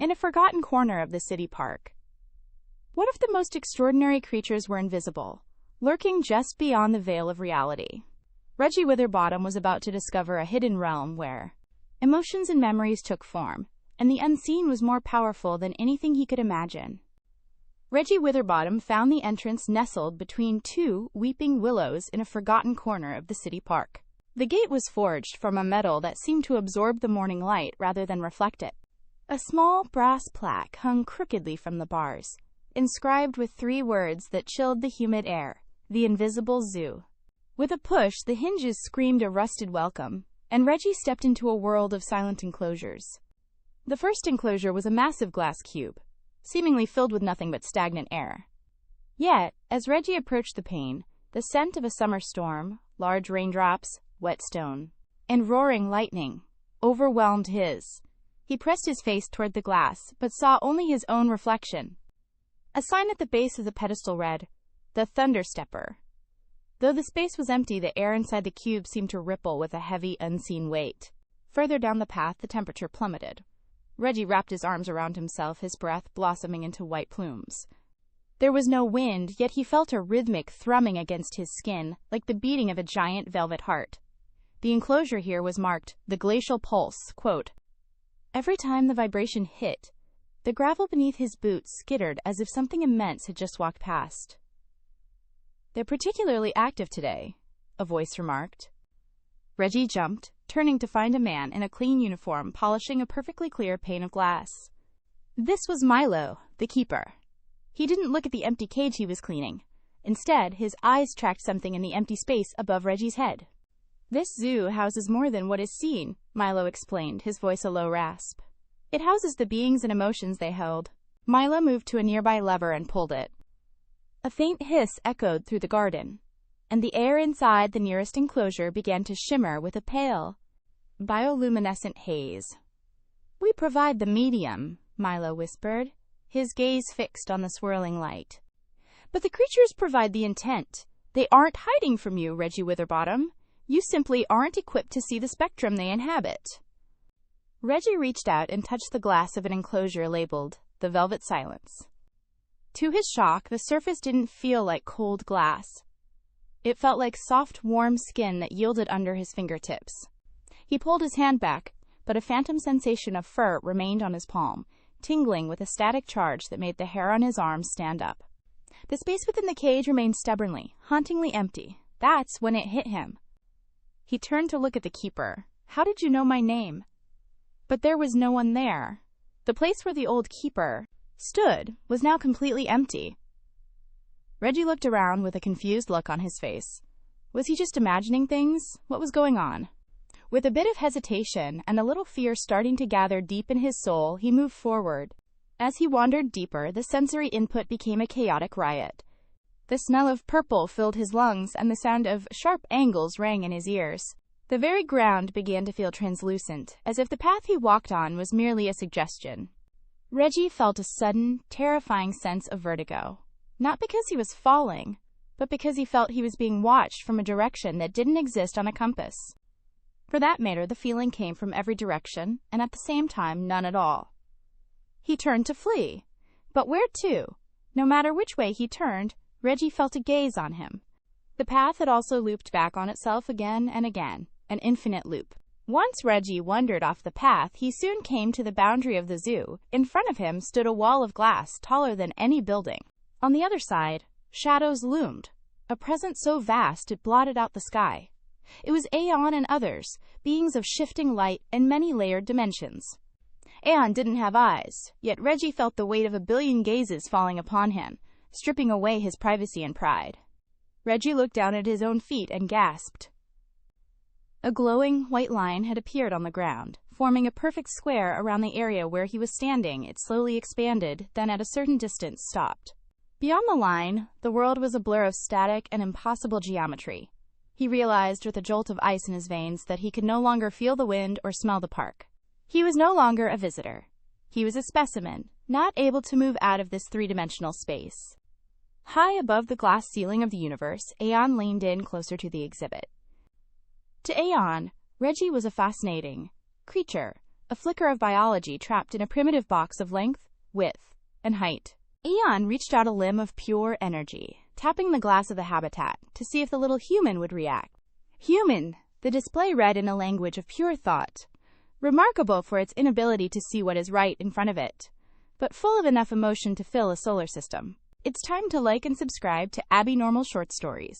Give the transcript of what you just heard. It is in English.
in a forgotten corner of the city park. What if the most extraordinary creatures were invisible, lurking just beyond the veil of reality? Reggie Witherbottom was about to discover a hidden realm where emotions and memories took form, and the unseen was more powerful than anything he could imagine. Reggie Witherbottom found the entrance nestled between two weeping willows in a forgotten corner of the city park. The gate was forged from a metal that seemed to absorb the morning light rather than reflect it. A small brass plaque hung crookedly from the bars, inscribed with 3 words that chilled the humid air: the Invisible Zoo. With a push, the hinges screamed a rusted welcome, and Reggie stepped into a world of silent enclosures. The first enclosure was a massive glass cube, seemingly filled with nothing but stagnant air. Yet, as Reggie approached the pane, the scent of a summer storm, large raindrops, wet stone, and roaring lightning overwhelmed his. He pressed his face toward the glass, but saw only his own reflection. A sign at the base of the pedestal read, "The Thunderstepper." Though the space was empty, the air inside the cube seemed to ripple with a heavy, unseen weight. Further down the path, the temperature plummeted. Reggie wrapped his arms around himself, his breath blossoming into white plumes. There was no wind, yet he felt a rhythmic thrumming against his skin, like the beating of a giant velvet heart. The enclosure here was marked, "The Glacial Pulse," quote. Every time the vibration hit, the gravel beneath his boots skittered as if something immense had just walked past. "They're particularly active today," a voice remarked. Reggie jumped, turning to find a man in a clean uniform polishing a perfectly clear pane of glass. This was Milo, the keeper. He didn't look at the empty cage he was cleaning. Instead, his eyes tracked something in the empty space above Reggie's head. "This zoo houses more than what is seen," Milo explained, his voice a low rasp. "It houses the beings and emotions they hold." Milo moved to a nearby lever and pulled it. A faint hiss echoed through the garden, and the air inside the nearest enclosure began to shimmer with a pale, bioluminescent haze. "We provide the medium," Milo whispered, his gaze fixed on the swirling light. "But the creatures provide the intent. They aren't hiding from you, Reggie Witherbottom. You simply aren't equipped to see the spectrum they inhabit." Reggie reached out and touched the glass of an enclosure labeled, "The Velvet Silence." To his shock, the surface didn't feel like cold glass. It felt like soft, warm skin that yielded under his fingertips. He pulled his hand back, but a phantom sensation of fur remained on his palm, tingling with a static charge that made the hair on his arms stand up. The space within the cage remained stubbornly, hauntingly empty. That's when it hit him. He turned to look at the keeper. "How did you know my name?" But there was no one there. The place where the old keeper stood was now completely empty. Reggie looked around with a confused look on his face. Was he just imagining things? What was going on? With a bit of hesitation and a little fear starting to gather deep in his soul, he moved forward. As he wandered deeper, the sensory input became a chaotic riot. The smell of purple filled his lungs, and the sound of sharp angles rang in his ears. The very ground began to feel translucent, as if the path he walked on was merely a suggestion. Reggie felt a sudden, terrifying sense of vertigo. Not because he was falling, but because he felt he was being watched from a direction that didn't exist on a compass. For that matter, the feeling came from every direction, and at the same time, none at all. He turned to flee. But where to? No matter which way he turned, Reggie felt a gaze on him. The path had also looped back on itself again and again, an infinite loop. Once Reggie wandered off the path, he soon came to the boundary of the zoo. In front of him stood a wall of glass taller than any building. On the other side, shadows loomed, a presence so vast it blotted out the sky. It was Aeon and others, beings of shifting light and many layered dimensions. Aeon didn't have eyes, yet Reggie felt the weight of a billion gazes falling upon him, stripping away his privacy and pride. Reggie looked down at his own feet and gasped. A glowing white line had appeared on the ground, forming a perfect square around the area where he was standing. It slowly expanded, then at a certain distance stopped. Beyond the line, the world was a blur of static and impossible geometry. He realized with a jolt of ice in his veins that he could no longer feel the wind or smell the park. He was no longer a visitor. He was a specimen, not able to move out of this three-dimensional space. High above the glass ceiling of the universe, Aeon leaned in closer to the exhibit. To Aeon, Reggie was a fascinating creature, a flicker of biology trapped in a primitive box of length, width, and height. Eon reached out a limb of pure energy, tapping the glass of the habitat to see if the little human would react. Human, the display read in a language of pure thought, remarkable for its inability to see what is right in front of it, but full of enough emotion to fill a solar system. It's time to like and subscribe to Abby Normal Short Stories.